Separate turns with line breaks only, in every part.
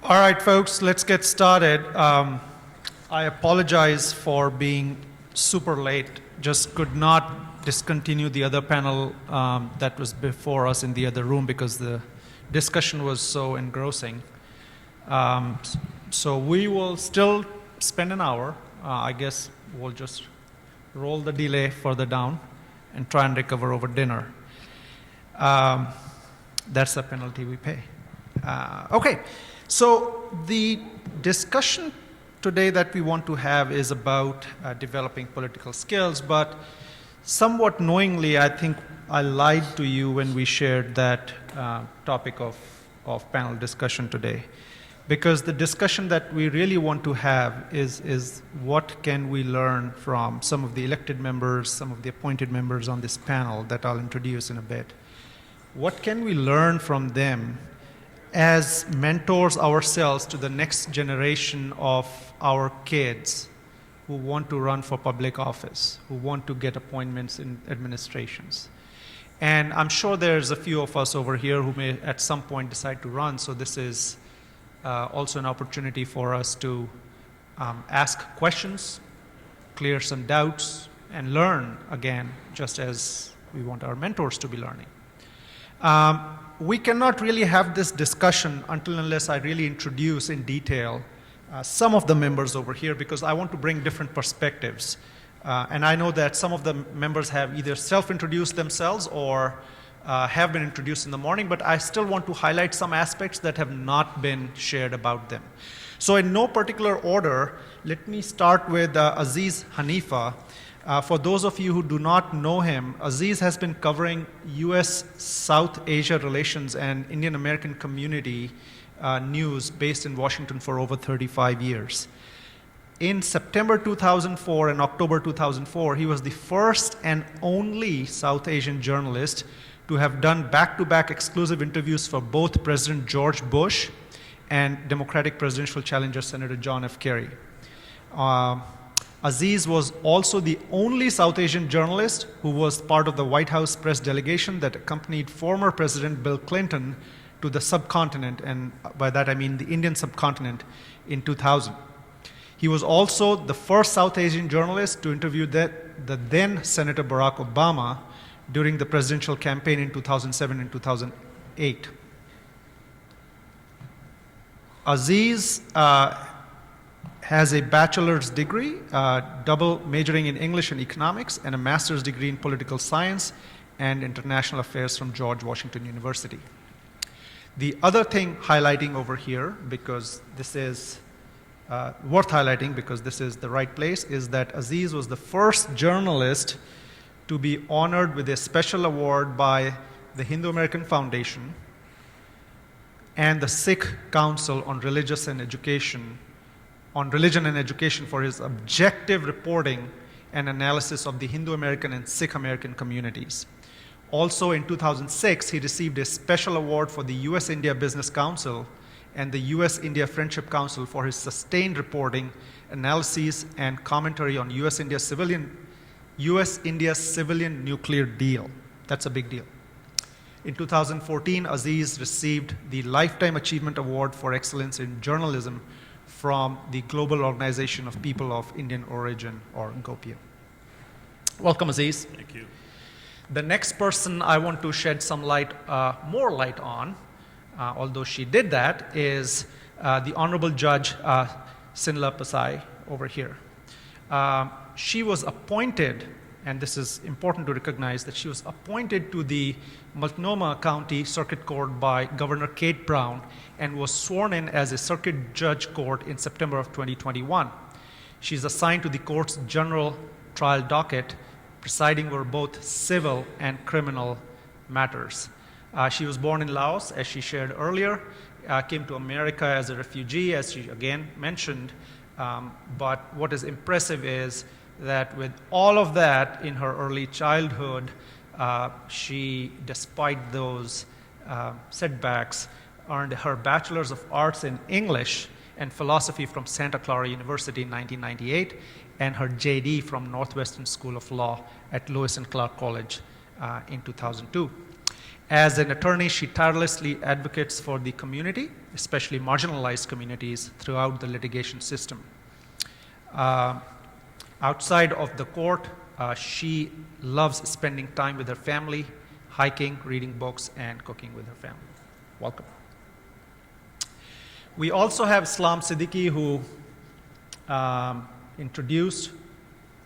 All right, folks, let's get started. I apologize for being super late. Just could not discontinue the other panel that was before us in the other room because the discussion was so engrossing. So we will still spend an hour. I guess we'll just roll the delay further down and try and recover over dinner. That's the penalty we pay. Okay. So the discussion today that we want to have is about developing political skills, but somewhat knowingly, I think I lied to you when we shared that topic of panel discussion today. Because the discussion that we really want to have is what can we learn from some of the elected members, some of the appointed members on this panel that I'll introduce in a bit. What can we learn from them as mentors ourselves to the next generation of our kids who want to run for public office, who want to get appointments in administrations. And I'm sure there's a few of us over here who may at some point decide to run, so this is also an opportunity for us to ask questions, clear some doubts, and learn again, just as we want our mentors to be learning. We cannot really have this discussion unless I really introduce in detail some of the members over here, because I want to bring different perspectives. And I know that some of the members have either self-introduced themselves or have been introduced in the morning, but I still want to highlight some aspects that have not been shared about them. So in no particular order, let me start with Aziz Hanifa. For those of you who do not know him, Aziz has been covering U.S. South Asia relations and Indian American community news based in Washington for over 35 years. In September 2004 and October 2004, he was the first and only South Asian journalist to have done back-to-back exclusive interviews for both President George Bush and Democratic presidential challenger Senator John F. Kerry. Aziz was also the only South Asian journalist who was part of the White House press delegation that accompanied former President Bill Clinton to the subcontinent, and by that I mean the Indian subcontinent, in 2000. He was also the first South Asian journalist to interview the then Senator Barack Obama during the presidential campaign in 2007 and 2008. Aziz has a bachelor's degree, double majoring in English and economics, and a master's degree in political science and international affairs from George Washington University. The other thing highlighting over here, because this is worth highlighting because this is the right place, is that Aziz was the first journalist to be honored with a special award by the Hindu American Foundation and the Sikh Council on Religion and Education for his objective reporting and analysis of the Hindu American and Sikh American communities. Also in 2006, he received a special award for the U.S.-India Business Council and the U.S.-India Friendship Council for his sustained reporting, analyses, and commentary on U.S.-India civilian nuclear deal. That's a big deal. In 2014, Aziz received the Lifetime Achievement Award for Excellence in Journalism from the Global Organization of People of Indian Origin, or GOPIO. Welcome, Aziz.
Thank you.
The next person I want to shed some light, more light on, although she did that, is the Honorable Judge Sinla Pasai over here. She was appointed, and this is important to recognize, that she was appointed to the Multnomah County Circuit Court by Governor Kate Brown and was sworn in as a Circuit Judge Court in September of 2021. She's assigned to the court's general trial docket, presiding over both civil and criminal matters. She was born in Laos, as she shared earlier, came to America as a refugee, as she again mentioned, but what is impressive is that with all of that in her early childhood, she, despite those setbacks, earned her Bachelor's of Arts in English and Philosophy from Santa Clara University in 1998, and her JD from Northwestern School of Law at Lewis and Clark College in 2002. As an attorney, she tirelessly advocates for the community, especially marginalized communities, throughout the litigation system. Outside of the court, she loves spending time with her family, hiking, reading books, and cooking with her family. Welcome. We also have Islam Siddiqui, who introduced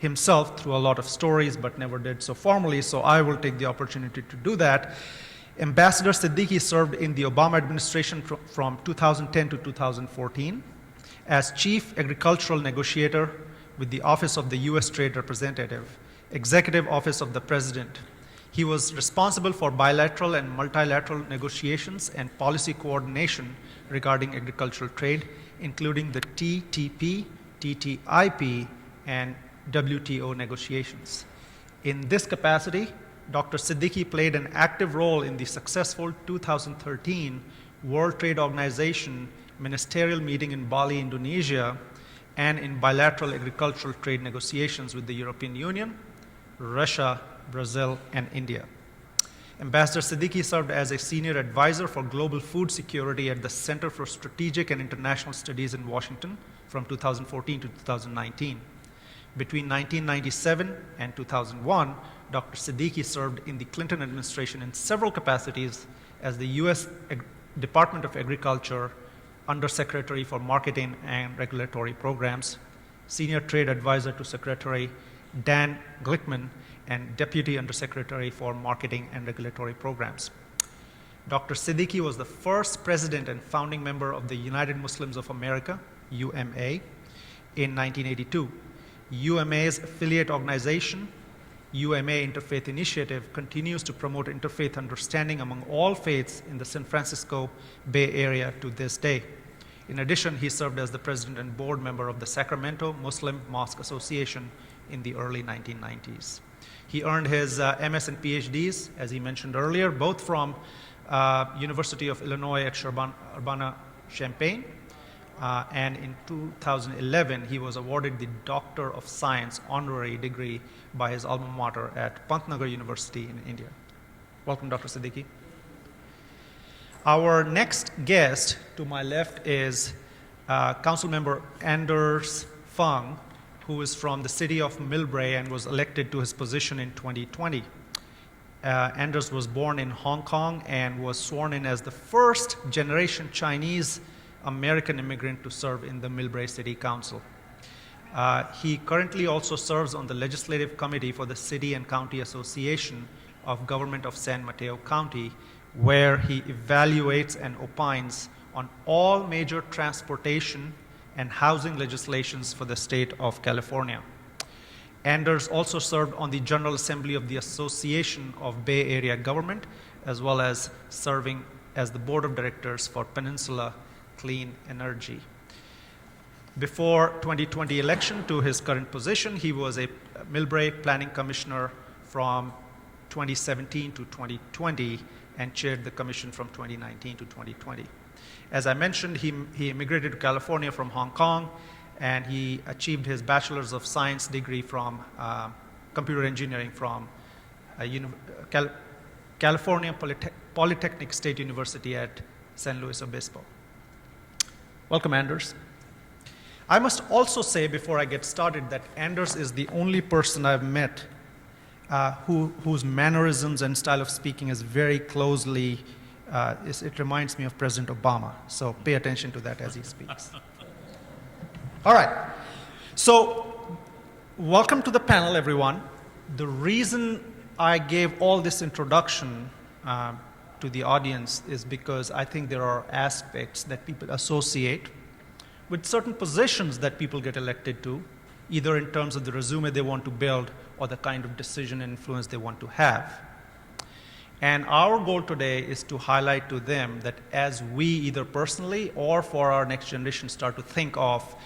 himself through a lot of stories, but never did so formally, so I will take the opportunity to do that. Ambassador Siddiqui served in the Obama administration from 2010 to 2014 as Chief Agricultural Negotiator with the Office of the U.S. Trade Representative, Executive Office of the President. He was responsible for bilateral and multilateral negotiations and policy coordination regarding agricultural trade, including the TTP, TTIP, and WTO negotiations. In this capacity, Dr. Siddiqui played an active role in the successful 2013 World Trade Organization ministerial meeting in Bali, Indonesia, and in bilateral agricultural trade negotiations with the European Union, Russia, Brazil, and India. Ambassador Siddiqui served as a senior advisor for global food security at the Center for Strategic and International Studies in Washington from 2014 to 2019. Between 1997 and 2001, Dr. Siddiqui served in the Clinton administration in several capacities as the U.S. Department of Agriculture Undersecretary for Marketing and Regulatory Programs, Senior Trade Advisor to Secretary Dan Glickman, and Deputy Undersecretary for Marketing and Regulatory Programs. Dr. Siddiqui was the first president and founding member of the United Muslims of America, UMA, in 1982. UMA's affiliate organization, UMA Interfaith Initiative, continues to promote interfaith understanding among all faiths in the San Francisco Bay Area to this day. In addition, he served as the president and board member of the Sacramento Muslim Mosque Association in the early 1990s. He earned his MS and PhDs, as he mentioned earlier, both from University of Illinois at Urbana-Champaign, and in 2011, he was awarded the Doctor of Science honorary degree by his alma mater at Pantnagar University in India. Welcome, Dr. Siddiqui. Our next guest to my left is Council Member Anders Fung, who is from the city of Millbrae and was elected to his position in 2020. Anders was born in Hong Kong and was sworn in as the first generation Chinese American immigrant to serve in the Millbrae City Council. He currently also serves on the Legislative Committee for the City and County Association of Government of San Mateo County, where he evaluates and opines on all major transportation and housing legislations for the state of California. Anders also served on the General Assembly of the Association of Bay Area Government, as well as serving as the Board of Directors for Peninsula Clean Energy. Before 2020 election to his current position, he was a Millbrae Planning Commissioner from 2017 to 2020 and chaired the commission from 2019 to 2020. As I mentioned, he immigrated to California from Hong Kong, and he achieved his Bachelor's of Science degree from computer engineering from California Polytechnic State University at San Luis Obispo. Welcome, Anders. I must also say before I get started that Anders is the only person I've met whose mannerisms and style of speaking is very closely, it reminds me of President Obama. So pay attention to that as he speaks. All right. So welcome to the panel, everyone. The reason I gave all this introduction to the audience is because I think there are aspects that people associate with certain positions that people get elected to, either in terms of the resume they want to build or the kind of decision and influence they want to have. And our goal today is to highlight to them that as we either personally or for our next generation start to think of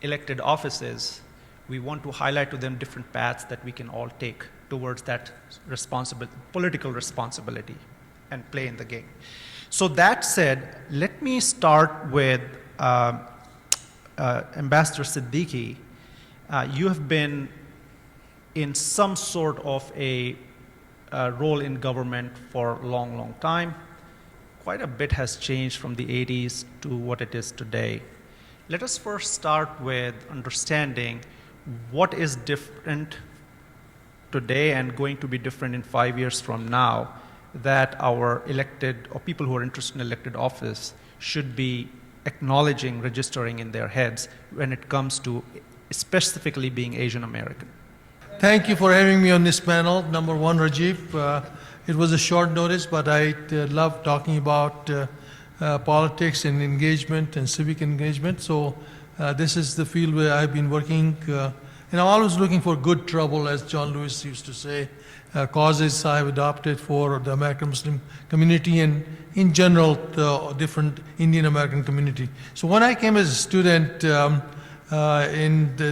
elected offices, we want to highlight to them different paths that we can all take towards that political responsibility and play in the game. So that said, let me start with Ambassador Siddiqui. You have been in some sort of a role in government for a long, long time. Quite a bit has changed from the 80s to what it is today. Let us first start with understanding what is different today and going to be different in 5 years from now that our elected or people who are interested in elected office should be acknowledging, registering in their heads when it comes to specifically being Asian American.
Thank you for having me on this panel. Number one, Rajiv, it was a short notice, but I love talking about politics and engagement and civic engagement. So this is the field where I've been working. And I'm always looking for good trouble, as John Lewis used to say, causes I have adopted for the American Muslim community and in general the different Indian American community. So when I came as a student to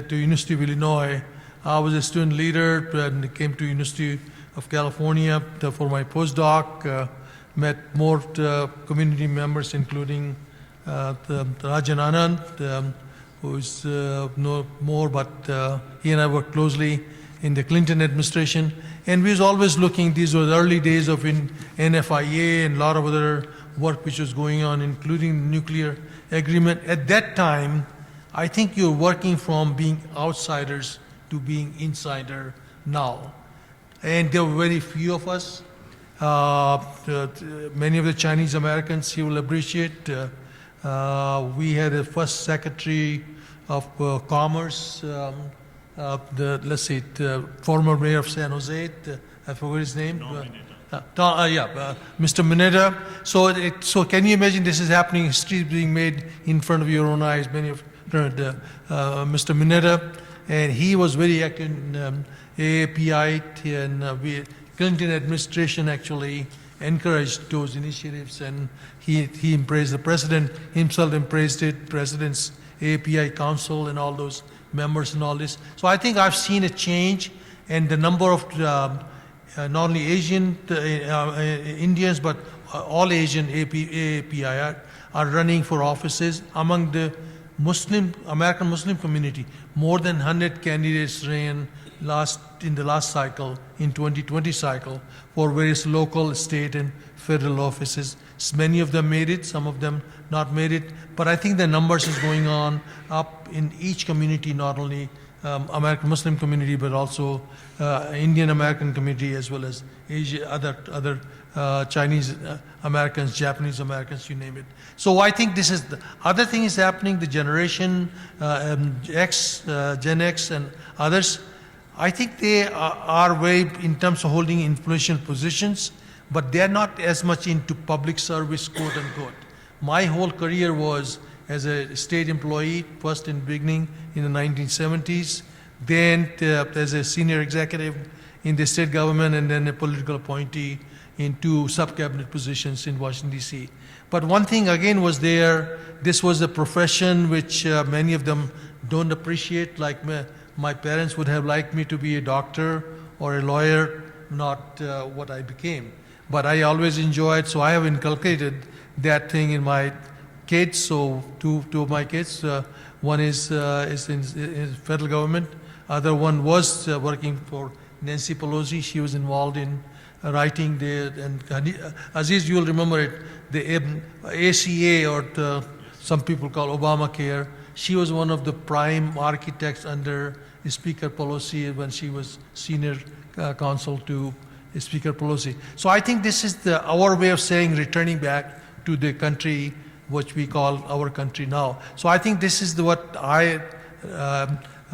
University of Illinois, I was a student leader and came to University of California for my postdoc, met more community members including Rajan Anand, who's no more, but he and I worked closely in the Clinton administration. And we was always looking, these were the early days of NFIA and a lot of other work which was going on, including the nuclear agreement. At that time, I think you're working from being outsiders to being insider now. And there were very few of us. Many of the Chinese Americans you will appreciate. We had a first secretary of commerce, former mayor of San Jose, I forgot his name. Mr. Mineta. So can you imagine this is happening, history is being made in front of your own eyes, many of Mr. Mineta, and he was very active in AAPI, and Clinton administration actually encouraged those initiatives, and he embraced, the president himself embraced it, president's AAPI council and all those members and all this. So I think I've seen a change, and the number of not only Asian Indians, but all Asian AAPI are running for offices among the American Muslim community. More than 100 candidates ran in the last cycle, in 2020 cycle, for various local, state, and federal offices. Many of them made it, some of them not made it, but I think the numbers is going on up in each community, not only American Muslim community, but also Indian American community, as well as Asia, other Chinese Americans, Japanese Americans, you name it. So I think this is the other thing is happening, the generation X, Gen X and others. I think they are very, in terms of holding influential positions, but they're not as much into public service, quote unquote. My whole career was as a state employee, first in beginning in the 1970s, then as a senior executive in the state government, and then a political appointee in 2 sub-cabinet positions in Washington, D.C. But one thing again was there, this was a profession which many of them don't appreciate, like my parents would have liked me to be a doctor or a lawyer, not what I became. But I always enjoyed, so I have inculcated that thing in my kids. So two of my kids, one is in federal government, other one was working for Nancy Pelosi. She was involved in writing and Aziz, you'll remember it, the ACA, or some people call Obamacare. She was one of the prime architects under Speaker Pelosi when she was senior counsel to Speaker Pelosi. So I think this is our way of saying returning back to the country which we call our country now. So I think this is what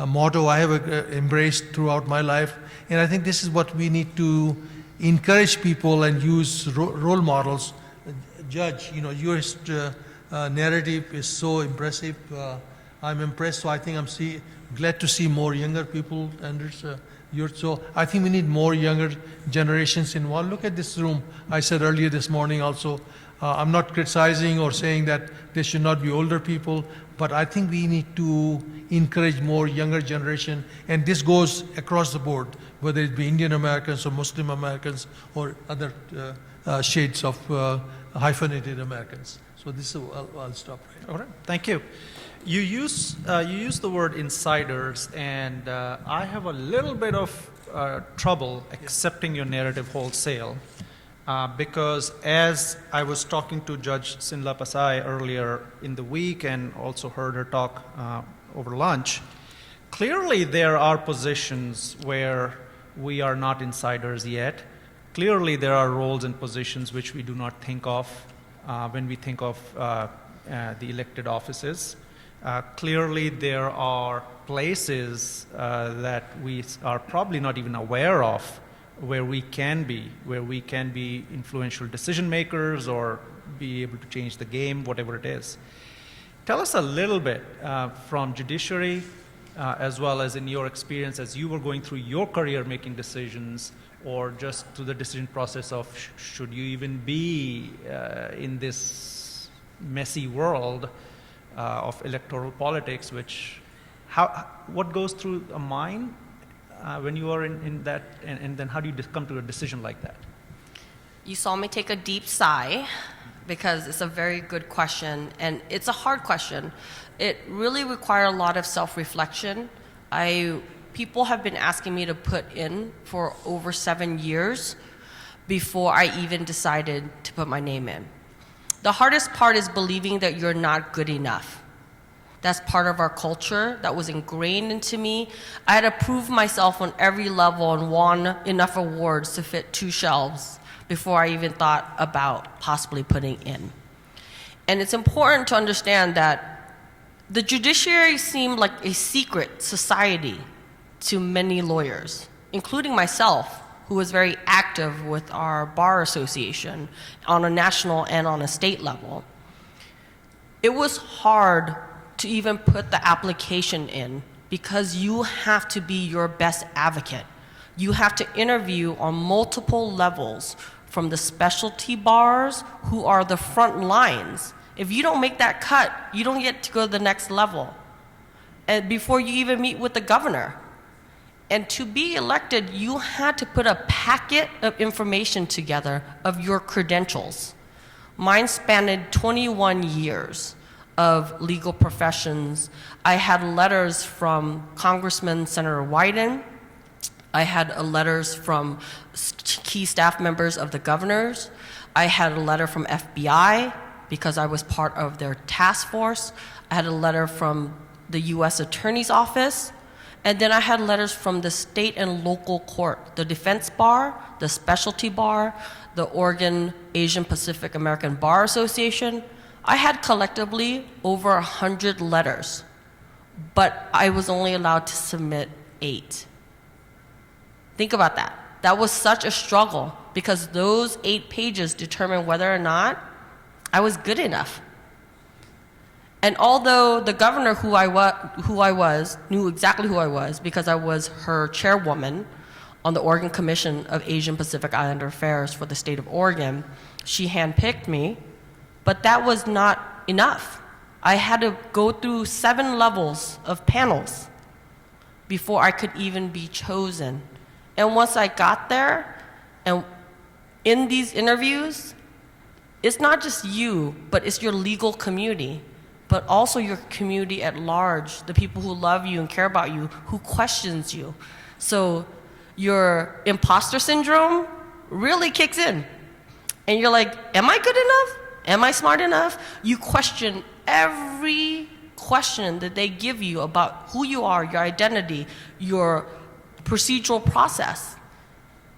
motto I have embraced throughout my life, and I think this is what we need to encourage people and use role models. Judge, your narrative is so impressive. I'm impressed, so I think I'm glad to see more younger people under so I think we need more younger generations involved. Look at this room. I said earlier this morning also, I'm not criticizing or saying that there should not be older people, but I think we need to encourage more younger generation, and this goes across the board, whether it be Indian Americans or Muslim Americans or other shades of hyphenated Americans. So this is, I'll stop right now.
All right, thank you. You use the word insiders, and I have a little bit of trouble accepting your narrative wholesale, because as I was talking to Judge Sinla Pasai earlier in the week, and also heard her talk over lunch, clearly there are positions where we are not insiders yet. Clearly there are roles and positions which we do not think of when we think of the elected offices. Clearly, there are places that we are probably not even aware of where we can be influential decision makers or be able to change the game, whatever it is. Tell us a little bit from judiciary, as well as in your experience as you were going through your career making decisions, or just through the decision process of should you even be in this messy world of electoral politics, what goes through a mind when you are in that, and then how do you come to a decision like that?
You saw me take a deep sigh because it's a very good question, and it's a hard question. It really requires a lot of self-reflection. People have been asking me to put in for over 7 years before I even decided to put my name in. The hardest part is believing that you're not good enough. That's part of our culture that was ingrained into me. I had to prove myself on every level and won enough awards to fit 2 shelves before I even thought about possibly putting in. And it's important to understand that the judiciary seemed like a secret society to many lawyers, including myself, who was very active with our bar association on a national and on a state level. It was hard to even put the application in because you have to be your best advocate. You have to interview on multiple levels, from the specialty bars, who are the front lines. If you don't make that cut, you don't get to go to the next level. And before you even meet with the governor. And to be elected, you had to put a packet of information together of your credentials. Mine spanned 21 years of legal professions. I had letters from Congressman Senator Wyden. I had letters from key staff members of the governors. I had a letter from FBI because I was part of their task force. I had a letter from the U.S. Attorney's Office. And then I had letters from the state and local court, the defense bar, the specialty bar, the Oregon Asian Pacific American Bar Association. I had collectively over 100 letters, but I was only allowed to submit 8. Think about that. That was such a struggle because those 8 pages determined whether or not I was good enough. And although the governor who I was knew exactly who I was because I was her chairwoman on the Oregon Commission of Asian Pacific Islander Affairs for the state of Oregon, she handpicked me, but that was not enough. I had to go through 7 levels of panels before I could even be chosen. And once I got there, and in these interviews, it's not just you, but it's your legal community, but also your community at large, the people who love you and care about you, who questions you. So your imposter syndrome really kicks in. And you're like, am I good enough? Am I smart enough? You question every question that they give you about who you are, your identity, your procedural process.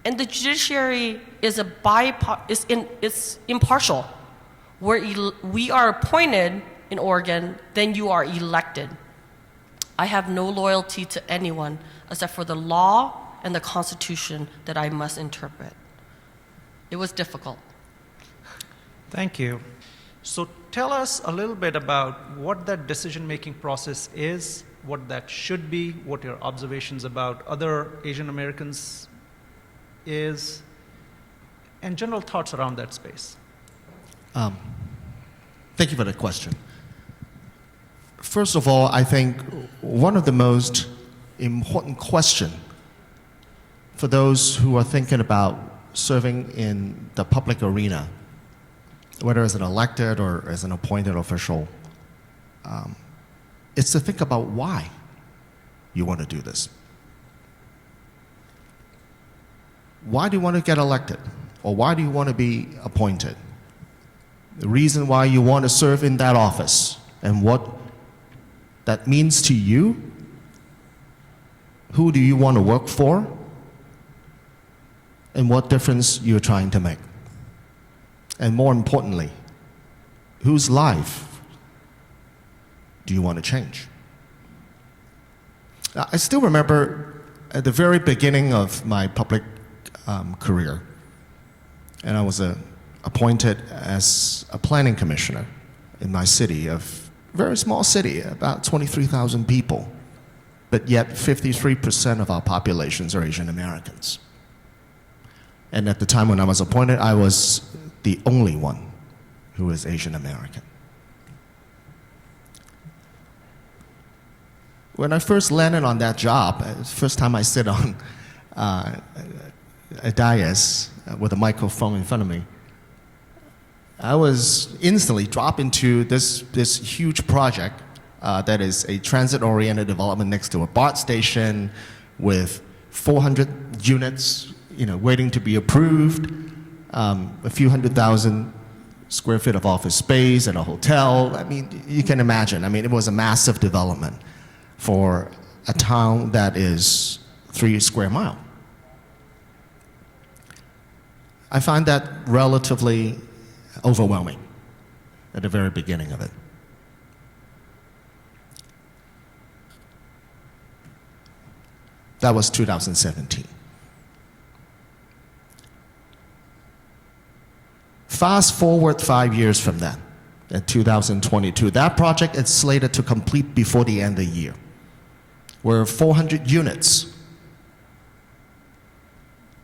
And the judiciary is it's impartial. We are appointed in Oregon, then you are elected. I have no loyalty to anyone except for the law and the Constitution that I must interpret. It was difficult.
Thank you. So tell us a little bit about what that decision-making process is, what that should be, what your observations about other Asian Americans is, and general thoughts around that space.
Thank you for the question. First of all, I think one of the most important questions for those who are thinking about serving in the public arena, whether as an elected or as an appointed official, is to think about why you want to do this. Why do you want to get elected? Or why do you want to be appointed? The reason why you want to serve in that office and what that means to you. Who do you want to work for? And what difference you're trying to make. And more importantly, whose life do you want to change? Now, I still remember at the very beginning of my public career, and I was appointed as a planning commissioner in my city, a very small city, about 23,000 people, but yet 53% of our populations are Asian Americans. And at the time when I was appointed, I was the only one who was Asian American. When I first landed on that job, first time I sit on a dais with a microphone in front of me, I was instantly dropped into this huge project that is a transit-oriented development next to a BART station with 400 units, waiting to be approved, a few 100,000 square feet of office space and a hotel. I mean, you can imagine. I mean, it was a massive development for a town that is 3 square miles. I find that relatively overwhelming at the very beginning of it. That was 2017. Fast forward 5 years from that, in 2022, that project is slated to complete before the end of the year, where 400 units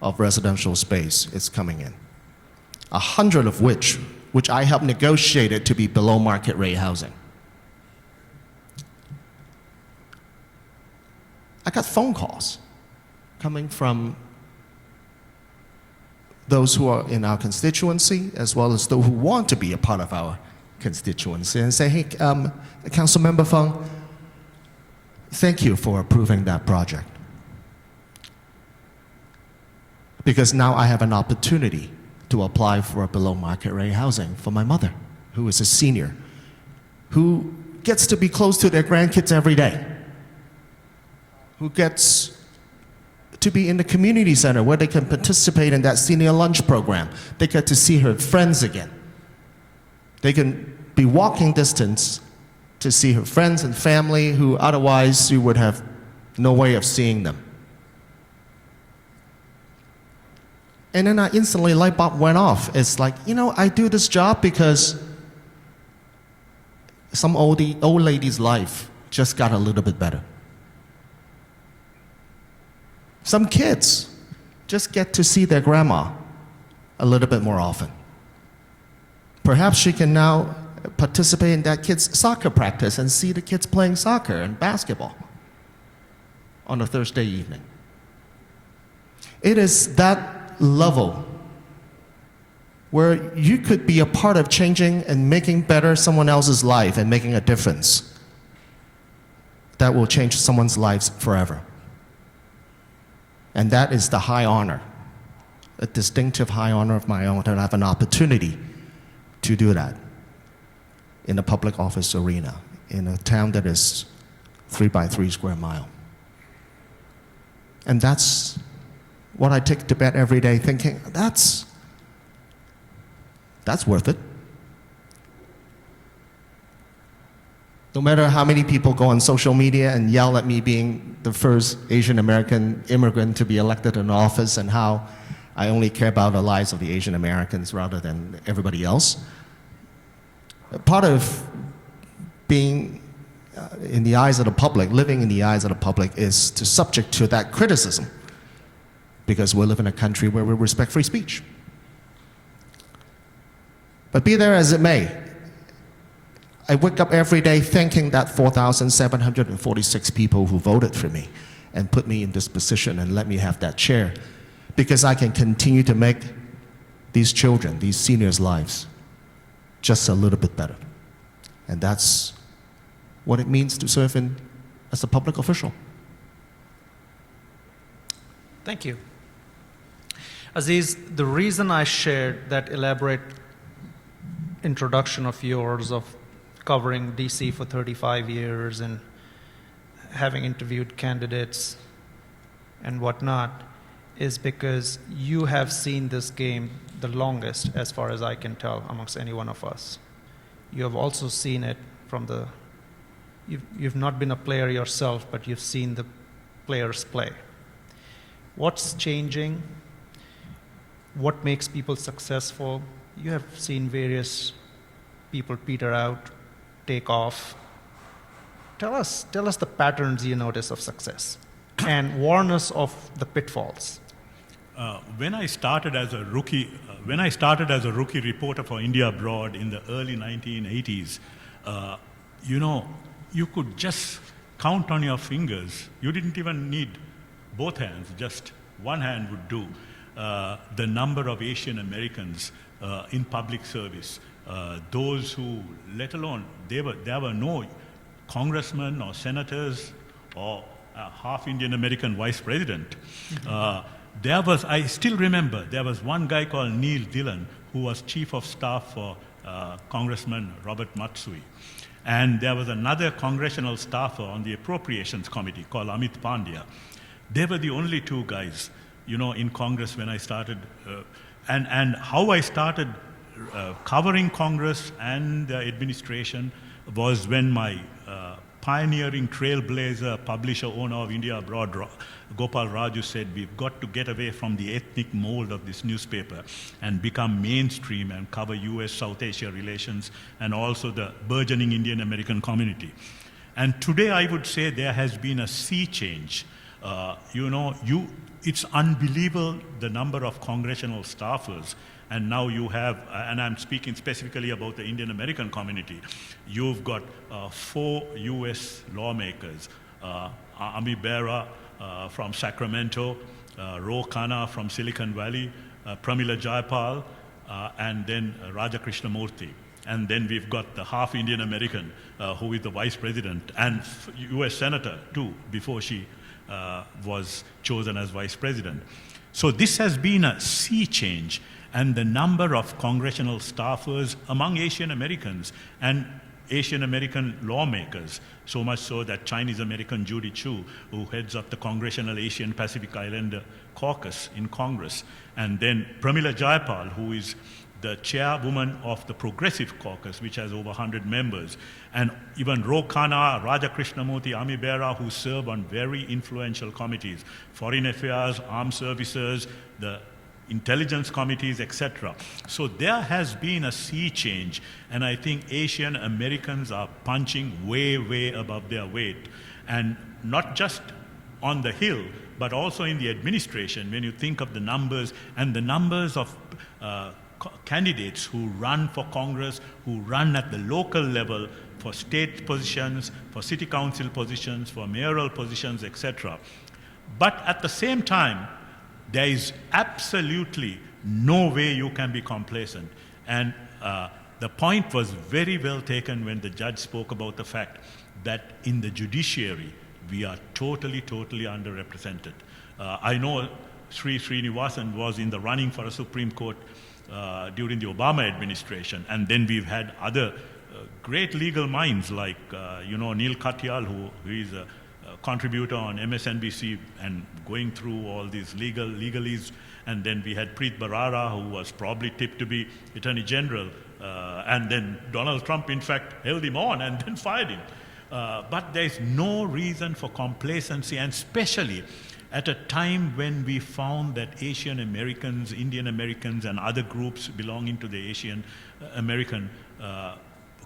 of residential space is coming in, 100 of which I helped negotiate it to be below market rate housing. I got phone calls coming from those who are in our constituency, as well as those who want to be a part of our constituency, and say, hey, Councilmember Fung, thank you for approving that project. Because now I have an opportunity to apply for a below market rate housing for my mother, who is a senior, who gets to be close to their grandkids every day, who gets to be in the community center where they can participate in that senior lunch program. They get to see her friends again. They can be walking distance to see her friends and family who otherwise you would have no way of seeing them. And then I instantly, light bulb went off. It's like, I do this job because some old lady's life just got a little bit better. Some kids just get to see their grandma a little bit more often. Perhaps she can now participate in that kid's soccer practice and see the kids playing soccer and basketball on a Thursday evening. It is that level where you could be a part of changing and making better someone else's life and making a difference that will change someone's lives forever. And that is the high honor, a distinctive high honor of my own, and I have an opportunity to do that in a public office arena, in a town that is 3 by 3 square miles. And that's what I take to bed every day thinking, that's worth it. No matter how many people go on social media and yell at me being the first Asian American immigrant to be elected in office and how I only care about the lives of the Asian Americans rather than everybody else. Part of being in the eyes of the public, living in the eyes of the public, is to subject to that criticism, because we live in a country where we respect free speech. But be there as it may, I wake up every day thanking that 4,746 people who voted for me and put me in this position and let me have that chair, because I can continue to make these children, these seniors' lives just a little bit better. And that's what it means to serve as a public official.
Thank you. Aziz, the reason I shared that elaborate introduction of yours of covering DC for 35 years and having interviewed candidates and whatnot is because you have seen this game the longest, as far as I can tell, amongst any one of us. You have also seen it from you've not been a player yourself, but you've seen the players play. What's changing? What makes people successful? You have seen various people peter out, take off. Tell us the patterns you notice of success and warn us of the pitfalls.
When I started as a rookie reporter for India Abroad in the early 1980s, you could just count on your fingers. You didn't even need both hands, just one hand would do. The number of Asian Americans in public service, those who, let alone, there were no congressmen or senators or half Indian American vice president. I still remember, there was one guy called Neil Dillon who was chief of staff for Congressman Robert Matsui. And there was another congressional staffer on the Appropriations Committee called Amit Pandya. They were the only two guys, in Congress when I started. And how I started covering Congress and the administration was when my pioneering trailblazer, publisher, owner of India Abroad, Gopal Raju said, we've got to get away from the ethnic mold of this newspaper and become mainstream and cover US-South Asia relations and also the burgeoning Indian American community. And today I would say there has been a sea change. It's unbelievable the number of congressional staffers. And now you have, and I'm speaking specifically about the Indian American community, you've got 4 US lawmakers, Ami Bera from Sacramento, Ro Khanna from Silicon Valley, Pramila Jayapal, and then Raja Krishnamurthy. And then we've got the half Indian American who is the vice president and US senator too, before she was chosen as vice president. So this has been a sea change. And the number of congressional staffers among Asian Americans and Asian American lawmakers, so much so that Chinese American Judy Chu, who heads up the Congressional Asian Pacific Islander Caucus in Congress, and then Pramila Jayapal, who is the chairwoman of the Progressive Caucus, which has over 100 members, and even Ro Khanna, Raja Krishnamurthy, Ami Bera, who serve on very influential committees, Foreign Affairs, Armed Services, the intelligence committees, etc. So there has been a sea change, and I think Asian Americans are punching way, way above their weight. And not just on the Hill, but also in the administration, when you think of the numbers and the numbers of candidates who run for Congress, who run at the local level for state positions, for city council positions, for mayoral positions, etc. But at the same time, there is absolutely no way you can be complacent. And the point was very well taken when the judge spoke about the fact that in the judiciary, we are totally, totally underrepresented. I know Sri Srinivasan was in the running for a Supreme Court during the Obama administration, and then we've had other great legal minds like Neil Katyal, who is a contributor on MSNBC and going through all these legalese, and then we had Preet Bharara, who was probably tipped to be Attorney General, and then Donald Trump in fact held him on and then fired him. But there's no reason for complacency, and especially at a time when we found that Asian Americans, Indian Americans, and other groups belonging to the Asian American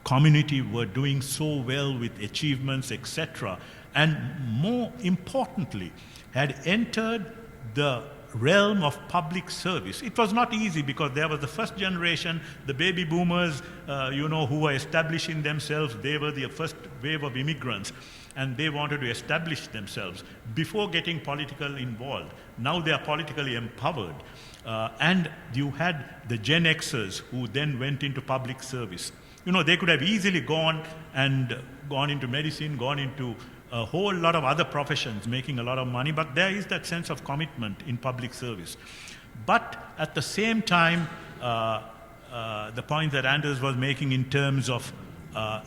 community were doing so well with achievements, etc., and more importantly, had entered the realm of public service. It was not easy because there was the first generation, the baby boomers, who were establishing themselves. They were the first wave of immigrants, and they wanted to establish themselves before getting politically involved. Now they are politically empowered. And you had the Gen Xers who then went into public service. They could have easily gone into medicine, gone into a whole lot of other professions, making a lot of money, but there is that sense of commitment in public service. But at the same time, the point that Anders was making in terms of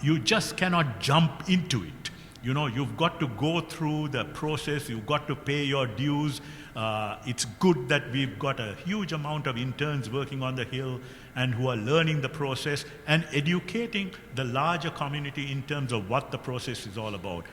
you just cannot jump into it. You've got to go through the process, you've got to pay your dues. It's good that we've got a huge amount of interns working on the Hill and who are learning the process and educating the larger community in terms of what the process is all about.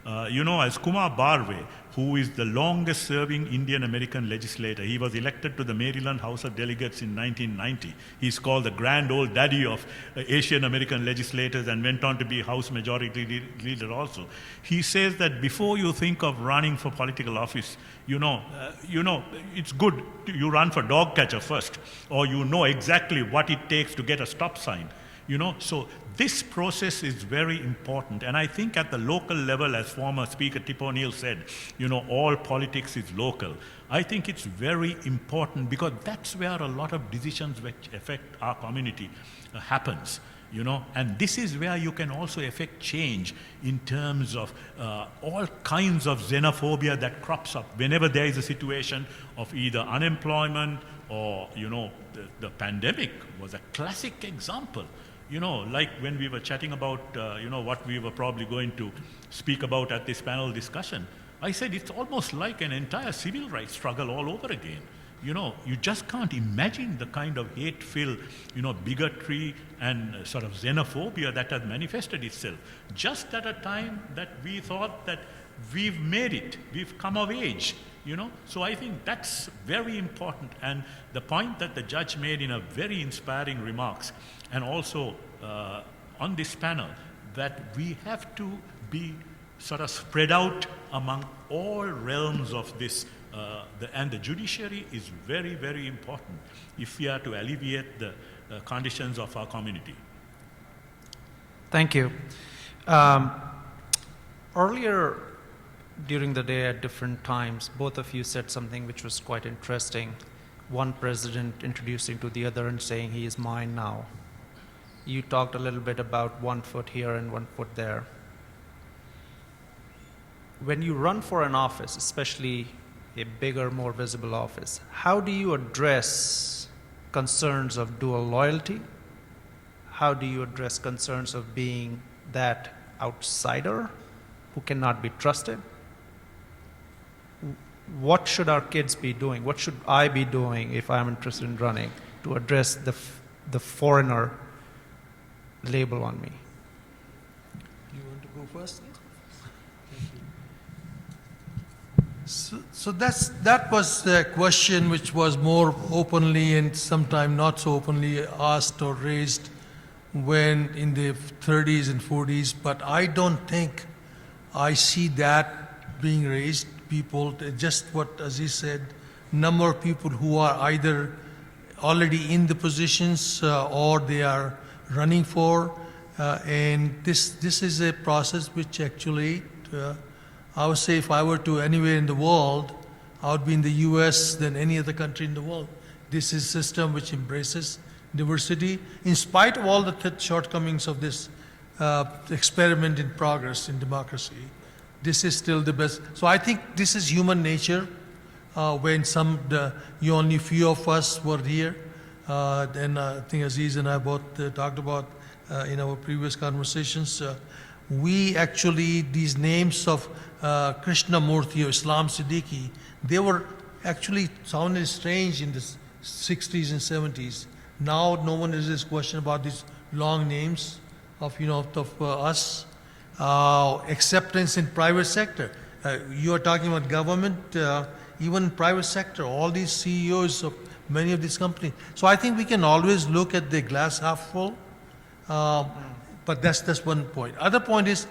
As Kumar Barve, who is the longest serving Indian American legislator, he was elected to the Maryland House of Delegates in 1990. He's called the grand old daddy of Asian American legislators and went on to be House Majority Leader also. He says that before you think of running for political office, it's good you run for dog catcher first, or you know exactly what it takes to get a stop sign. So this process is very important. And I think at the local level, as former Speaker Tip O'Neill said, all politics is local. I think it's very important because that's where a lot of decisions which affect our community happens. And this is where you can also affect change in terms of all kinds of xenophobia that crops up whenever there is a situation of either unemployment or, the pandemic was a classic example. Like when we were chatting about, what we were probably going to speak about at this panel discussion, I said it's almost like an entire civil rights struggle all over again. You just can't imagine the kind of hate-filled, bigotry and sort of xenophobia that has manifested itself. Just at a time that we thought that we've made it, we've come of age, So I think that's very important. And the point that the judge made in a very inspiring remarks, and also on this panel, that we have to be sort of spread out among all realms of this, and the judiciary is very, very important if we are to alleviate the conditions of our community.
Thank you. Earlier during the day at different times, both of you said something which was quite interesting. One president introducing to the other and saying, he is mine now. You talked a little bit about 1 foot here and 1 foot there. When you run for an office, especially a bigger, more visible office, how do you address concerns of dual loyalty? How do you address concerns of being that outsider who cannot be trusted? What should our kids be doing? What should I be doing if I'm interested in running to address the foreigner label on me?
You want to go first? So that was the question which was more openly and sometimes not so openly asked or raised when in the 30s and 40s, but I don't think I see that being raised. People, just what Aziz said, number of people who are either already in the positions or they are running for, and this is a process which actually, I would say if I were to anywhere in the world, I would be in the US than any other country in the world. This is a system which embraces diversity, in spite of all the shortcomings of this experiment in progress in democracy. This is still the best. So I think this is human nature. When only few of us were here, then I think Aziz and I both talked about in our previous conversations. We actually, these names of Krishnamurti or Islam Siddiqui, they were actually sounded strange in the 60s and 70s. Now no one raises question about these long names of us. Acceptance in private sector. You are talking about government, even private sector, all these CEOs of many of these companies. So I think we can always look at the glass half full, but that's one point. Other point is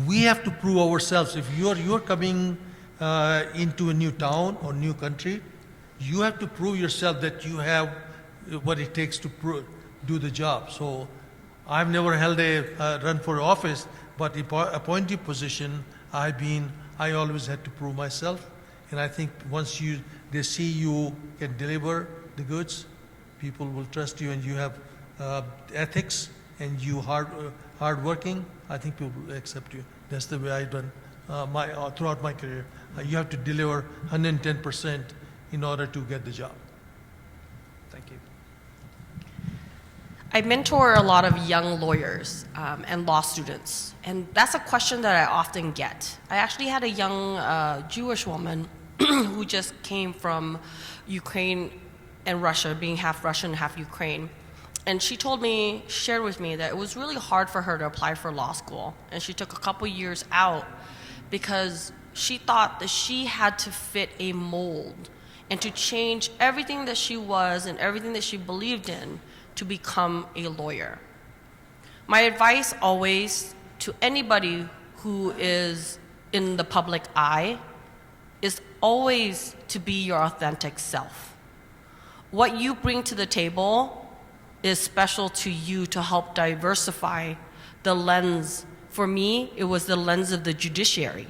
we have to prove ourselves. If you're coming into a new town or new country, you have to prove yourself that you have what it takes to do the job. So I've never held a run for office, but appointed position, I always had to prove myself. And I think once they see you can deliver the goods, people will trust you and you have ethics, and you hardworking, I think people will accept you. That's the way I've done throughout my career. You have to deliver 110% in order to get the job.
Thank you.
I mentor a lot of young lawyers and law students, and that's a question that I often get. I actually had a young Jewish woman who just came from Ukraine and Russia, being half Russian, half Ukraine. And she shared with me that it was really hard for her to apply for law school. And she took a couple years out because she thought that she had to fit a mold and to change everything that she was and everything that she believed in to become a lawyer. My advice always to anybody who is in the public eye is always to be your authentic self. What you bring to the table is special to you to help diversify the lens. For me, it was the lens of the judiciary.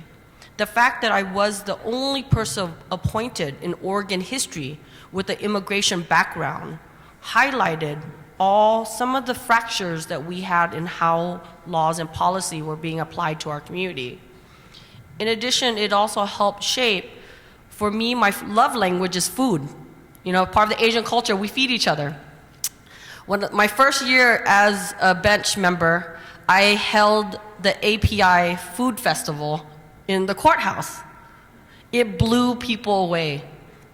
The fact that I was the only person appointed in Oregon history with an immigration background highlighted some of the fractures that we had in how laws and policy were being applied to our community. In addition, it also helped shape, for me, my love language is food. You know, part of the Asian culture, we feed each other. My first year as a bench member, I held the API Food Festival in the courthouse. It blew people away.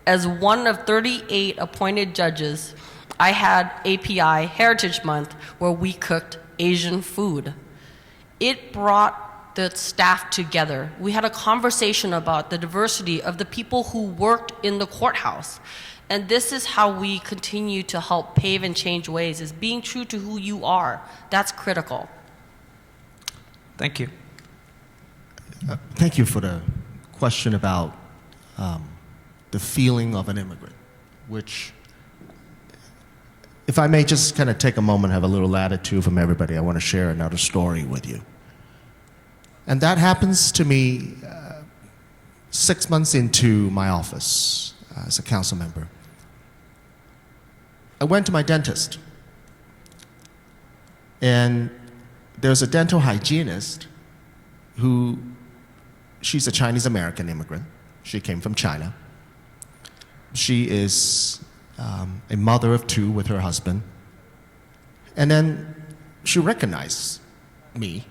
As one of 38 appointed judges, I had API Heritage Month where we cooked Asian food. It brought the staff together. We had a conversation about the diversity of the people who worked in the courthouse. And this is how we continue to help pave and change ways, is being true to who you are. That's critical.
Thank you.
Thank you for the question about the feeling of an immigrant, which, if I may just kind of take a moment, have a little latitude from everybody, I want to share another story with you. And that happens to me 6 months into my office as a council member. I went to my dentist, and there's a dental hygienist who, she's a Chinese American immigrant. She came from China. She is a mother of two with her husband. And then she recognized me.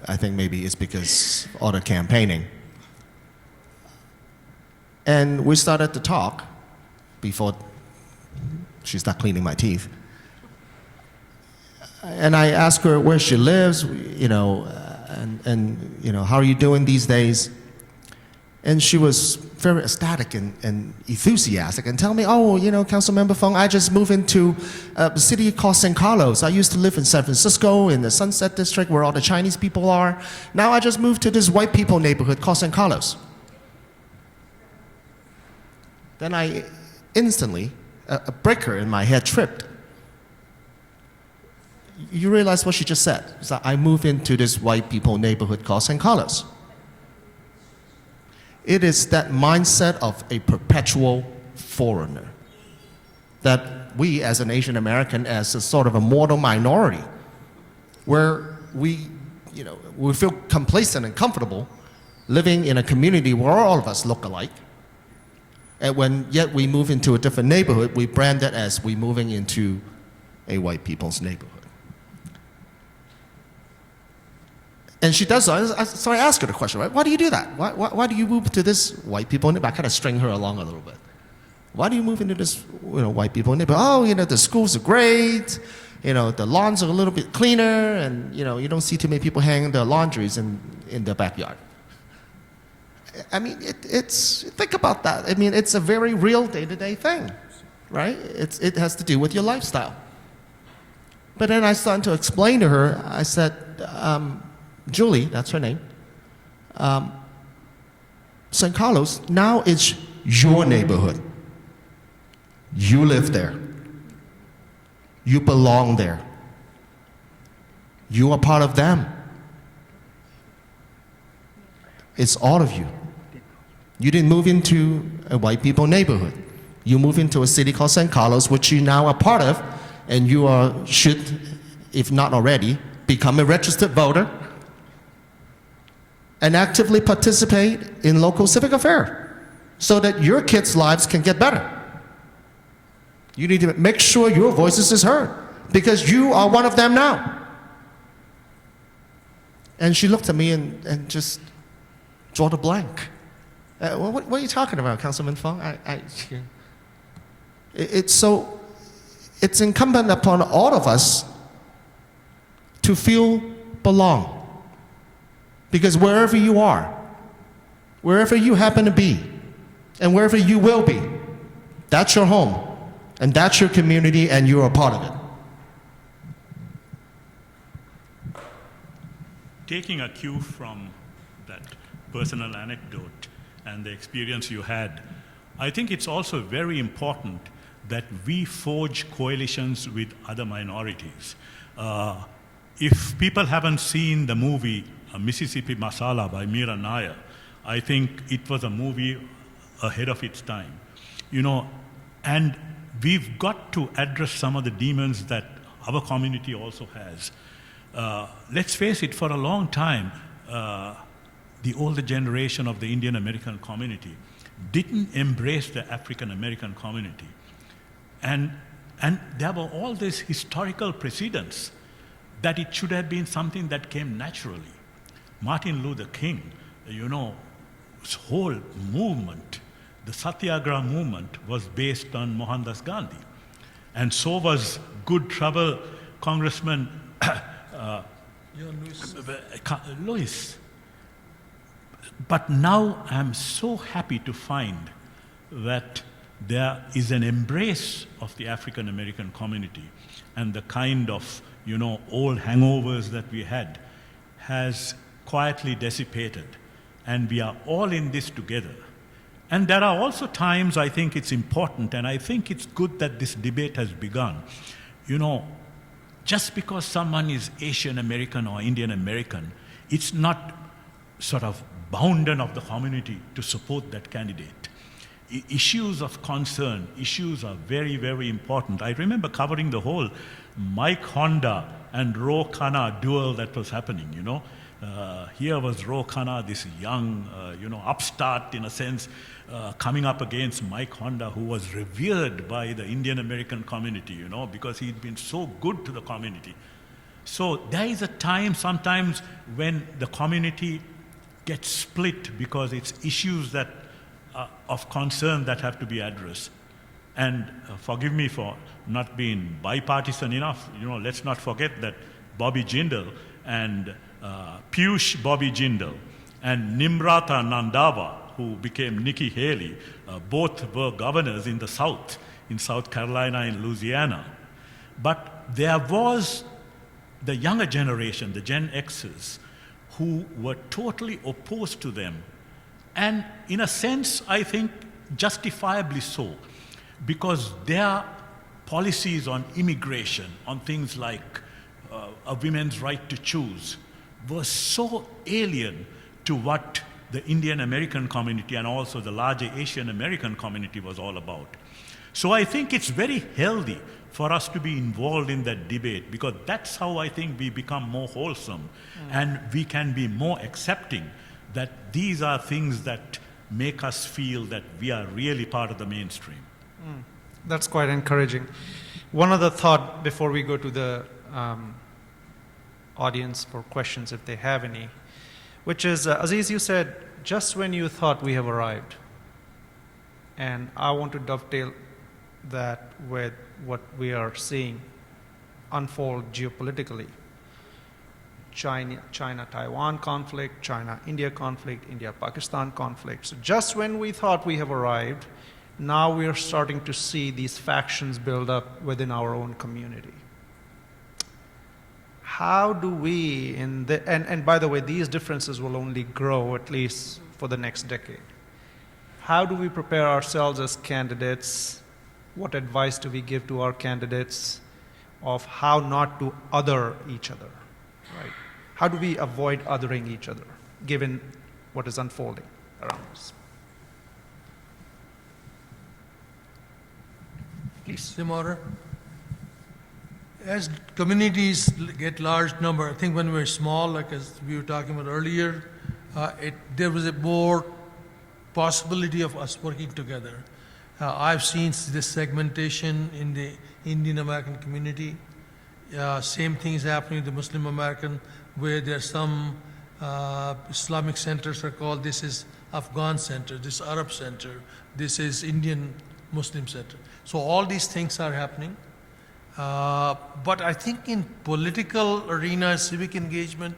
I think maybe it's because all the campaigning. And we started to talk before she started cleaning my teeth. And I asked her where she lives, you know, and you know, how are you doing these days? And she was very ecstatic and enthusiastic and tell me, oh, you know, Councilmember Fung, I just moved into a city called San Carlos. I used to live in San Francisco in the Sunset District where all the Chinese people are. Now I just moved to this white people neighborhood called San Carlos. Then I instantly, a breaker in my head tripped. You realize what she just said? It's that I moved into this white people neighborhood called San Carlos. It is that mindset of a perpetual foreigner that we as an Asian American, as a sort of a mortal minority, where we feel complacent and comfortable living in a community where all of us look alike. And when yet we move into a different neighborhood, we brand that as we moving into a white people's neighborhood. And she does so. So I asked her the question, right? Why do you do that? Why do you move to this white people neighborhood? I kind of string her along a little bit. Why do you move into this white people neighborhood? Oh, you know, the schools are great. You know, the lawns are a little bit cleaner, and you know, you don't see too many people hanging their laundries in their backyard. I mean, it's think about that. I mean, it's a very real day-to-day thing, right? It has to do with your lifestyle. But then I started to explain to her. I said, Julie, that's her name. San Carlos now is your neighborhood. You live there. You belong there. You are part of them. It's all of you. You didn't move into a white people neighborhood. You moved into a city called San Carlos, which you now are part of, and you should if not already, become a registered voter and actively participate in local civic affairs so that your kids' lives can get better. You need to make sure your voices is heard because you are one of them now. And she looked at me and just draw the blank. What are you talking about, Councilman Fong? It's incumbent upon all of us to feel belong. Because wherever you are, wherever you happen to be, and wherever you will be, that's your home, and that's your community, and you're a part of it.
Taking a cue from that personal anecdote and the experience you had, I think it's also very important that we forge coalitions with other minorities. If people haven't seen the movie Mississippi Masala by Meera Nair, I think it was a movie ahead of its time. You know, and we've got to address some of the demons that our community also has. Let's face it, for a long time, the older generation of the Indian American community didn't embrace the African American community. And there were all these historical precedents that it should have been something that came naturally. Martin Luther King, you know, his whole movement, the Satyagraha movement, was based on Mohandas Gandhi. And so was Good Trouble Congressman Lewis. But now I'm so happy to find that there is an embrace of the African American community, and the kind of, you know, old hangovers that we had has quietly dissipated, and we are all in this together. And there are also times I think it's important, and I think it's good that this debate has begun. You know, just because someone is Asian American or Indian American, it's not sort of bounden of the community to support that candidate. Issues of concern, issues are very, very important. I remember covering the whole Mike Honda and Ro Khanna duel that was happening, you know. Here was Ro Khanna, this young, you know, upstart in a sense, coming up against Mike Honda, who was revered by the Indian American community, you know, because he'd been so good to the community. So there is a time sometimes when the community gets split because it's issues that of concern that have to be addressed. And forgive me for not being bipartisan enough. You know, let's not forget that Bobby Jindal and Piyush Bobby Jindal and Nimrata Nandava, who became Nikki Haley, both were governors in the South, in South Carolina and Louisiana. But there was the younger generation, the Gen Xers, who were totally opposed to them. And in a sense, I think justifiably so, because their policies on immigration, on things like a women's right to choose, were so alien to what the Indian American community and also the larger Asian American community was all about. So I think it's very healthy for us to be involved in that debate, because that's how I think we become more wholesome and we can be more accepting that these are things that make us feel that we are really part of the mainstream.
That's quite encouraging. One other thought before we go to the audience for questions, if they have any, which is, Aziz, you said, just when you thought we have arrived. And I want to dovetail that with what we are seeing unfold geopolitically. China-Taiwan conflict, China-India conflict, India-Pakistan conflict. So just when we thought we have arrived, now we are starting to see these factions build up within our own community. How do we, and by the way, these differences will only grow at least for the next decade. How do we prepare ourselves as candidates? What advice do we give to our candidates of how not to other each other, right? How do we avoid othering each other, given what is unfolding around us? Please.
Simora. As communities get large number, I think when we're small, like as we were talking about earlier, there was a more possibility of us working together. I've seen this segmentation in the Indian American community. Same thing is happening in the Muslim American, where there's some Islamic centers are called, this is Afghan center, this Arab center, this is Indian Muslim center. So all these things are happening. But I think in political arena, civic engagement,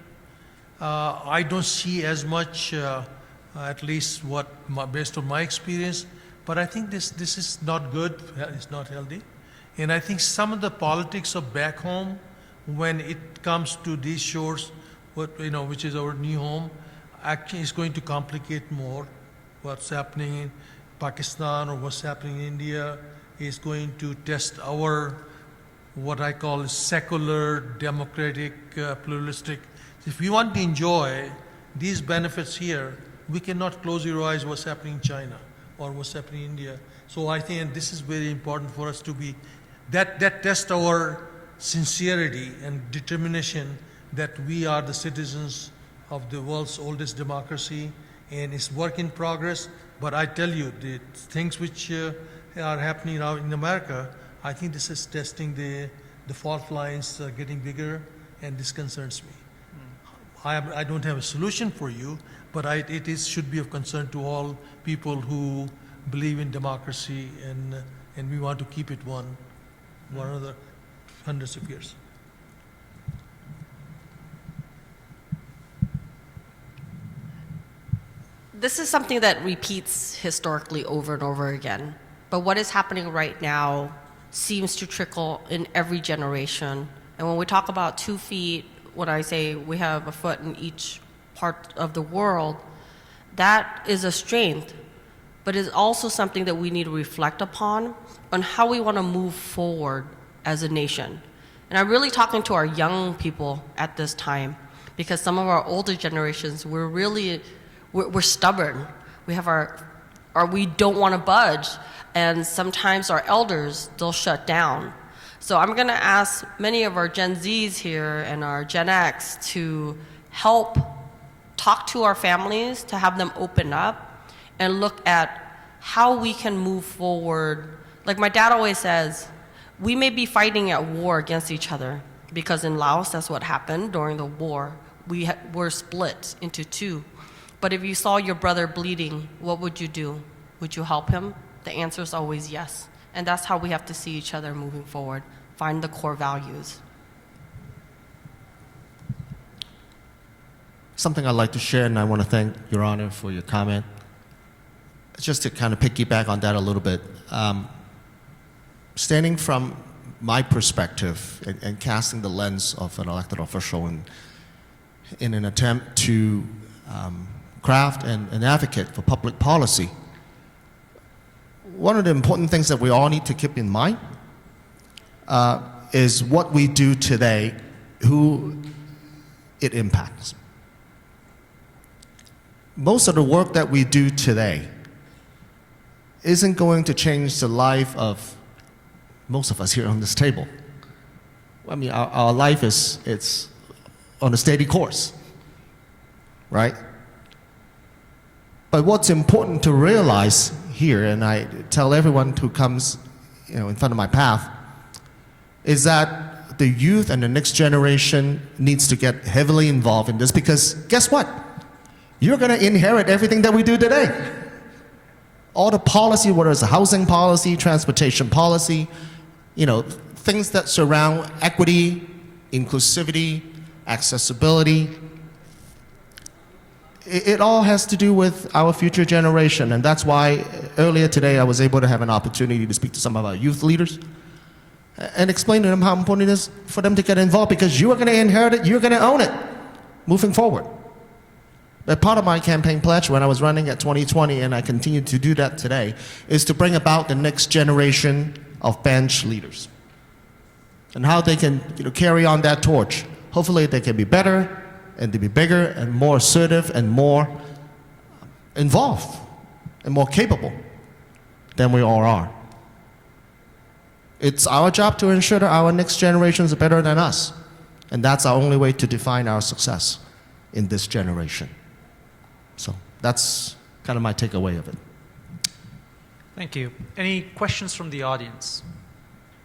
I don't see as much, at least based on my experience. But I think this is not good. It's not healthy. And I think some of the politics of back home, when it comes to these shores, which is our new home, actually is going to complicate more. What's happening in Pakistan or what's happening in India is going to test our, what I call secular, democratic, pluralistic. If we want to enjoy these benefits here, we cannot close your eyes what's happening in China or what's happening in India. So I think this is very important for us to be, that test our sincerity and determination that we are the citizens of the world's oldest democracy, and it's work in progress. But I tell you, the things which are happening now in America, I think this is testing the fault lines are getting bigger, and this concerns me. I don't have a solution for you, but it should be of concern to all people who believe in democracy, and we want to keep it one of the hundreds of years.
This is something that repeats historically over and over again. But what is happening right now seems to trickle in every generation. And when we talk about 2 feet, when I say we have a foot in each part of the world, that is a strength, but it's also something that we need to reflect upon on how we want to move forward as a nation. And I'm really talking to our young people at this time, because some of our older generations, we're stubborn. We have we don't want to budge. And sometimes our elders, they'll shut down. So I'm going to ask many of our Gen Zs here and our Gen X to help talk to our families, to have them open up and look at how we can move forward. Like my dad always says, we may be fighting at war against each other, because in Laos, that's what happened during the war. We were split into 2. But if you saw your brother bleeding, what would you do? Would you help him? The answer is always yes. And that's how we have to see each other moving forward. Find the core values.
Something I'd like to share, and I want to thank Your Honor for your comment. Just to kind of piggyback on that a little bit. Standing from my perspective and casting the lens of an elected official in an attempt to craft and advocate for public policy, one of the important things that we all need to keep in mind is what we do today, who it impacts. Most of the work that we do today isn't going to change the life of most of us here on this table. I mean, our life it's on a steady course, right? But what's important to realize here, and I tell everyone who comes in front of my path, is that the youth and the next generation needs to get heavily involved in this, because guess what? You're going to inherit everything that we do today. All the policy, whether it's a housing policy, transportation policy, things that surround equity, inclusivity, accessibility, it all has to do with our future generation. And that's why earlier today I was able to have an opportunity to speak to some of our youth leaders and explain to them how important it is for them to get involved, because you are going to inherit it, you're going to own it moving forward. But part of my campaign pledge when I was running at 2020, and I continue to do that today, is to bring about the next generation of bench leaders and how they can carry on that torch. Hopefully they can be better and to be bigger and more assertive and more involved and more capable than we all are. It's our job to ensure that our next generations are better than us. And that's our only way to define our success in this generation. So that's kind of my takeaway of it.
Thank you. Any questions from the audience?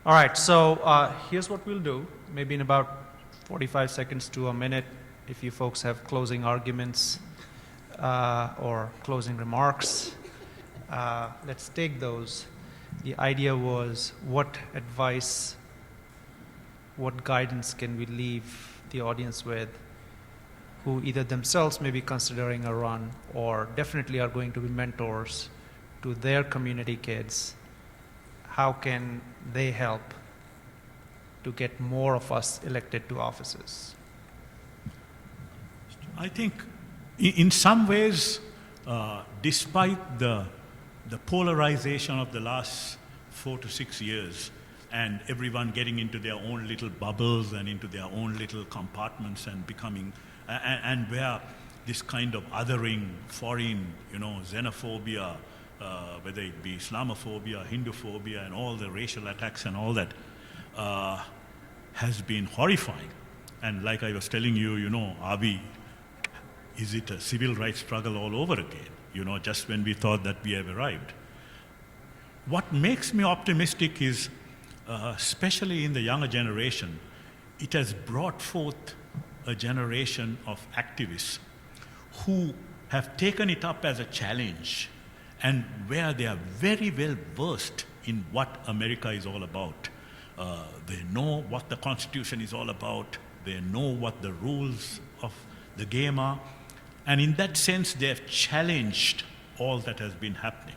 All right, so here's what we'll do. Maybe in about 45 seconds to a minute, if you folks have closing arguments or closing remarks, let's take those. The idea was what advice, what guidance can we leave the audience with who either themselves may be considering a run or definitely are going to be mentors to their community kids. How can they help to get more of us elected to offices?
I think in some ways, despite the polarization of the last 4 to 6 years and everyone getting into their own little bubbles and into their own little compartments and becoming, and where this kind of othering, foreign, xenophobia, whether it be Islamophobia, Hinduphobia, and all the racial attacks and all that, has been horrifying. And like I was telling you, is it a civil rights struggle all over again? Just when we thought that we have arrived. What makes me optimistic is, especially in the younger generation, it has brought forth a generation of activists who have taken it up as a challenge and where they are very well versed in what America is all about. They know what the Constitution is all about. They know what the rules of the game are. And in that sense, they have challenged all that has been happening.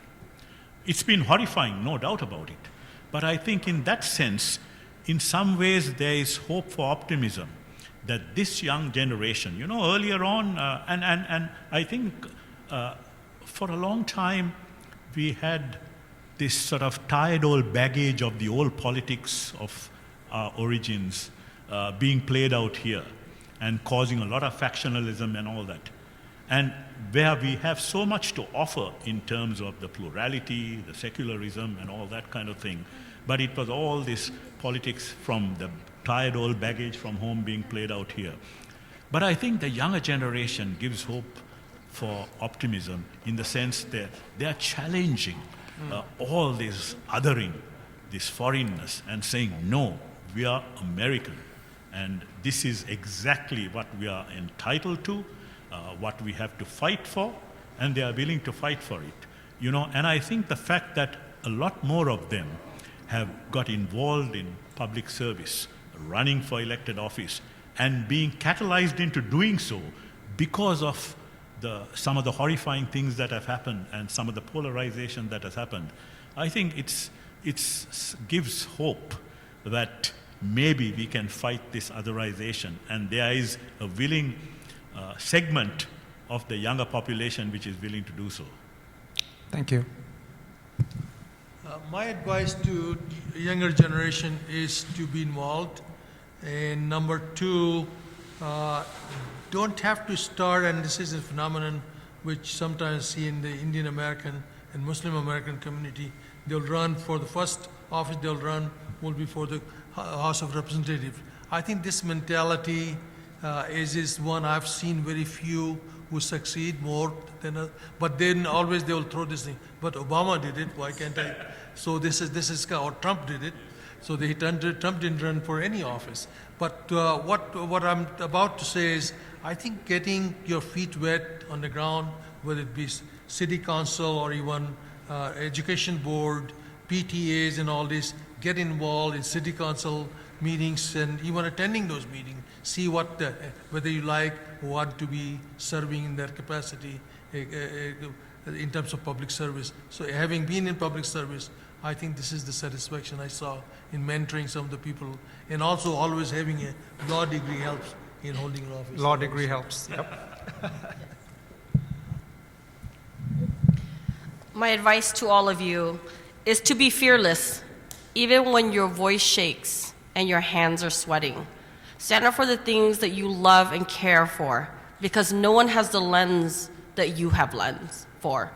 It's been horrifying, no doubt about it. But I think in that sense, in some ways, there is hope for optimism that this young generation, earlier on, and I think for a long time, we had this sort of tired old baggage of the old politics of our origins being played out here and causing a lot of factionalism and all that. And where we have so much to offer in terms of the plurality, the secularism, and all that kind of thing. But it was all this politics from the tired old baggage from home being played out here. But I think the younger generation gives hope for optimism in the sense that they are challenging all this othering, this foreignness, and saying, no, we are American. And this is exactly what we are entitled to, what we have to fight for, and they are willing to fight for it. And I think the fact that a lot more of them have got involved in public service, running for elected office, and being catalyzed into doing so because of some of the horrifying things that have happened and some of the polarization that has happened, I think it gives hope that maybe we can fight this otherization, and there is a willing segment of the younger population which is willing to do so.
Thank you.
My advice to younger generation is to be involved. And number two, don't have to start, and this is a phenomenon which sometimes see in the Indian American and Muslim American community. They'll run for the first office they'll run will be for the House of Representatives. I think this mentality is one I've seen very few who succeed more than others. But then always they will throw this thing. But Obama did it. Why can't I? So this is or Trump did it. So Trump didn't run for any office. But what I'm about to say is, I think getting your feet wet on the ground, whether it be city council or even education board, PTAs and all this, get involved in city council meetings and even attending those meetings. See whether you like or want to be serving in that capacity in terms of public service. So having been in public service, I think this is the satisfaction I saw in mentoring some of the people, and also always having a law degree helps in holding an office.
Law degree helps. Yep.
My advice to all of you is to be fearless, even when your voice shakes and your hands are sweating. Stand up for the things that you love and care for, because no one has the lens that you have lens for.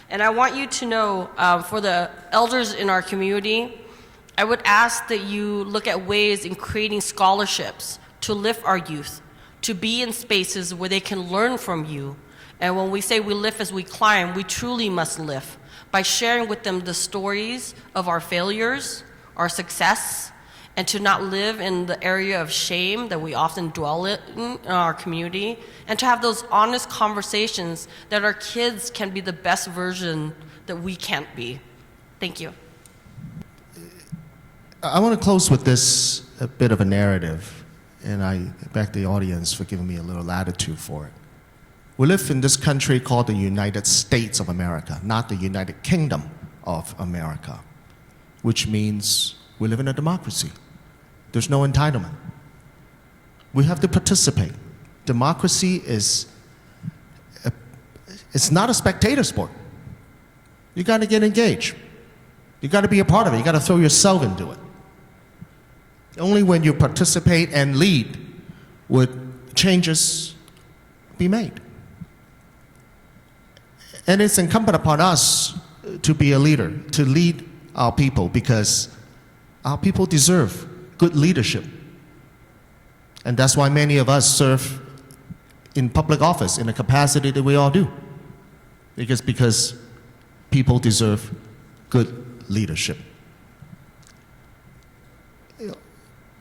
And I want you to know, for the elders in our community, I would ask that you look at ways in creating scholarships to lift our youth, to be in spaces where they can learn from you. And when we say we lift as we climb, we truly must lift by sharing with them the stories of our failures, our success, and to not live in the area of shame that we often dwell in our community, and to have those honest conversations that our kids can be the best version that we can't be. Thank you.
I want to close with this a bit of a narrative, and I beg the audience for giving me a little latitude for it. We live in this country called the United States of America, not the United Kingdom of America, which means we live in a democracy. There's no entitlement. We have to participate. Democracy is it's not a spectator sport. You got to get engaged. You got to be a part of it. You got to throw yourself into it. Only when you participate and lead would changes be made. And it's incumbent upon us to be a leader, to lead our people, because our people deserve good leadership. And that's why many of us serve in public office in the capacity that we all do. Because people deserve good leadership.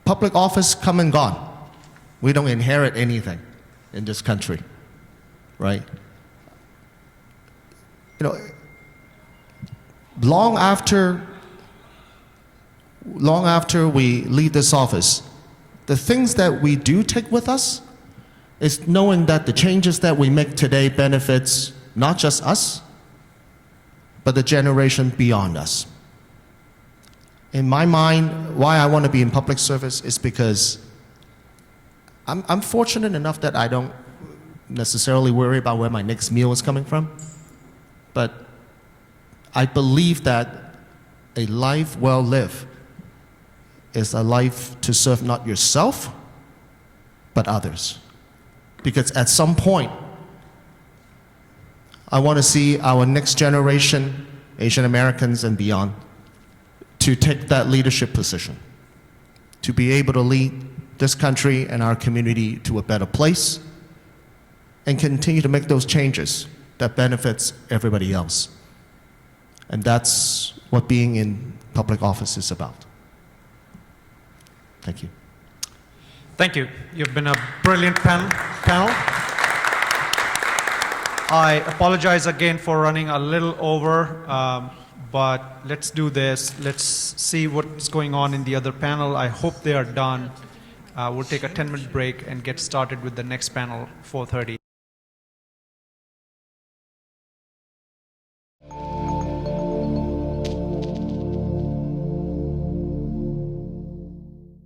Public office come and gone. We don't inherit anything in this country, right? You know, long after we leave this office, the things that we do take with us is knowing that the changes that we make today benefits not just us, but the generation beyond us. In my mind, why I want to be in public service is because I'm fortunate enough that I don't necessarily worry about where my next meal is coming from. But I believe that a life well lived is a life to serve not yourself, but others. Because at some point, I want to see our next generation, Asian Americans and beyond, to take that leadership position, to be able to lead this country and our community to a better place, and continue to make those changes that benefits everybody else. And that's what being in public office is about. Thank you.
Thank you. You've been a brilliant panel. I apologize again for running a little over, but let's do this. Let's see what's going on in the other panel. I hope they are done. We'll take a 10-minute break and get started with the next panel, 4:30.